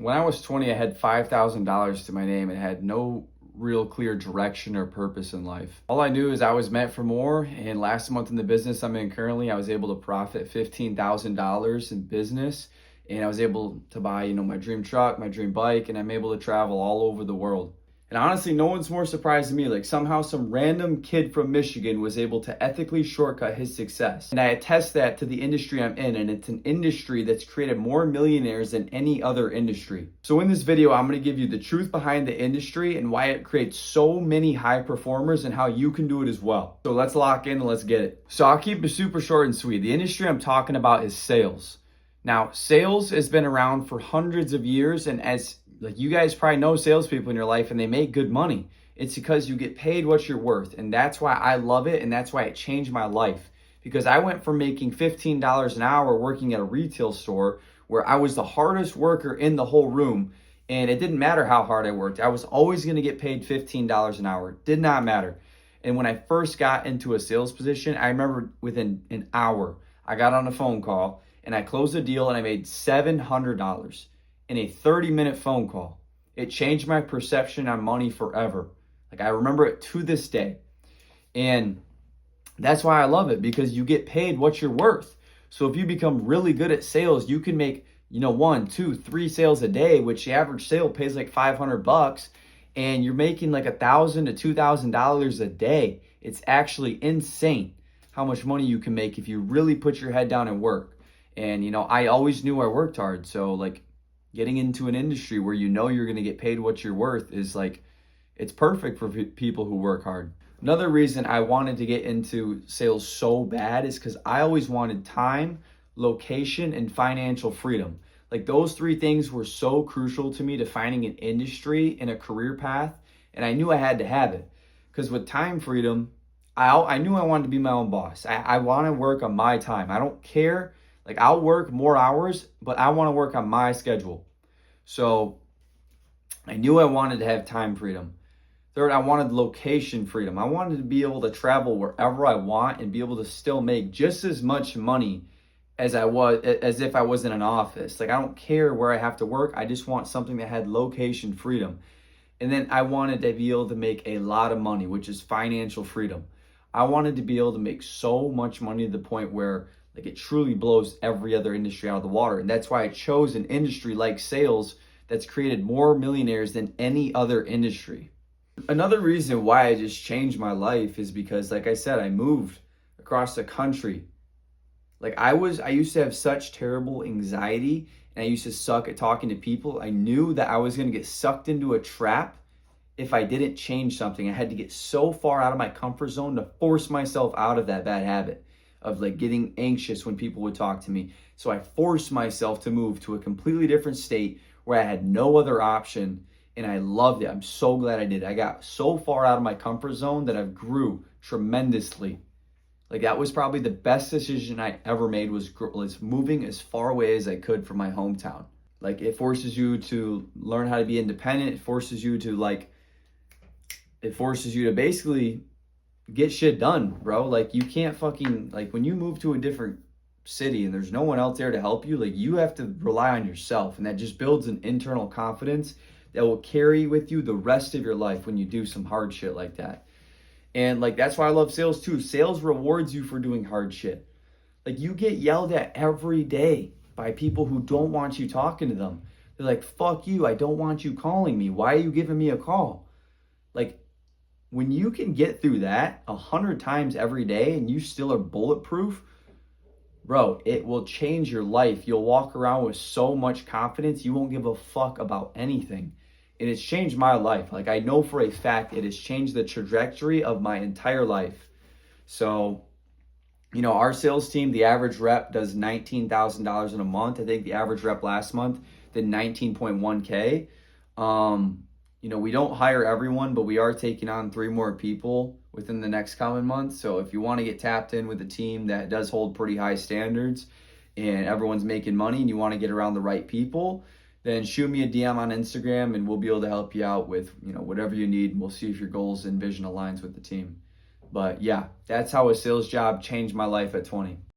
When I was 20, I had $5,000 to my name and had no real clear direction or purpose in life. All I knew is I was meant for more. And last month in the business I'm in currently, I was able to profit $15,000 in business. And I was able to buy, my dream truck, my dream bike, and I'm able to travel all over the world. And honestly, no one's more surprised than me. Like somehow some random kid from Michigan was able to ethically shortcut his success. And I attest that to the industry I'm in, and it's an industry that's created more millionaires than any other industry. So in this video, I'm gonna give you the truth behind the industry and why it creates so many high performers and how you can do it as well. So let's lock in and let's get it. So I'll keep it super short and sweet. The industry I'm talking about is sales. Now, sales has been around for hundreds of years, and as you guys probably know salespeople in your life and they make good money. It's because you get paid what you're worth. And that's why I love it. And that's why it changed my life. Because I went from making $15 an hour working at a retail store where I was the hardest worker in the whole room. And it didn't matter how hard I worked. I was always going to get paid $15 an hour. It did not matter. And when I first got into a sales position, I remember within an hour, I got on a phone call and I closed a deal and I made $700. In a 30-minute phone call. It changed my perception on money forever. Like I remember it to this day. And that's why I love it, because you get paid what you're worth. So if you become really good at sales, you can make, 1, 2, 3 sales a day, which the average sale pays like $500, and you're making like $1,000 to $2,000 a day. It's actually insane how much money you can make if you really put your head down and work. And I always knew I worked hard. So getting into an industry where you're going to get paid what you're worth is it's perfect for people who work hard. Another reason I wanted to get into sales so bad is because I always wanted time, location, and financial freedom. Like those 3 things were so crucial to me to finding an industry and a career path. And I knew I had to have it because with time freedom, I knew I wanted to be my own boss. I want to work on my time. I don't care. I'll work more hours, but I want to work on my schedule. So I knew I wanted to have time freedom. Third, I wanted location freedom. I wanted to be able to travel wherever I want and be able to still make just as much money as if I was in an office. I don't care where I have to work. I just want something that had location freedom. And then I wanted to be able to make a lot of money, which is financial freedom. I wanted to be able to make so much money to the point where it truly blows every other industry out of the water. And that's why I chose an industry like sales that's created more millionaires than any other industry. Another reason why I just changed my life is because, like I said, I moved across the country. I used to have such terrible anxiety and I used to suck at talking to people. I knew that I was going to get sucked into a trap if I didn't change something. I had to get so far out of my comfort zone to force myself out of that bad habit of getting anxious when people would talk to me. So I forced myself to move to a completely different state where I had no other option, and I loved it. I'm so glad I did. I got so far out of my comfort zone that I grew tremendously. That was probably the best decision I ever made was moving as far away as I could from my hometown. It forces you to learn how to be independent. It forces you to basically get shit done, bro. You can't fucking, when you move to a different city and there's no one else there to help you, you have to rely on yourself. And that just builds an internal confidence that will carry with you the rest of your life when you do some hard shit like that. And that's why I love sales too. Sales rewards you for doing hard shit. You get yelled at every day by people who don't want you talking to them. They're like, fuck you, I don't want you calling me. Why are you giving me a call? When you can get through that 100 times every day and you still are bulletproof, bro, it will change your life. You'll walk around with so much confidence, you won't give a fuck about anything. And it's changed my life. I know for a fact it has changed the trajectory of my entire life. So, our sales team, the average rep does $19,000 in a month. I think the average rep last month did 19.1K. We don't hire everyone, but we are taking on 3 more people within the next coming months. So if you want to get tapped in with a team that does hold pretty high standards and everyone's making money and you want to get around the right people, then shoot me a DM on Instagram and we'll be able to help you out with, whatever you need. We'll see if your goals and vision aligns with the team. But yeah, that's how a sales job changed my life at 20.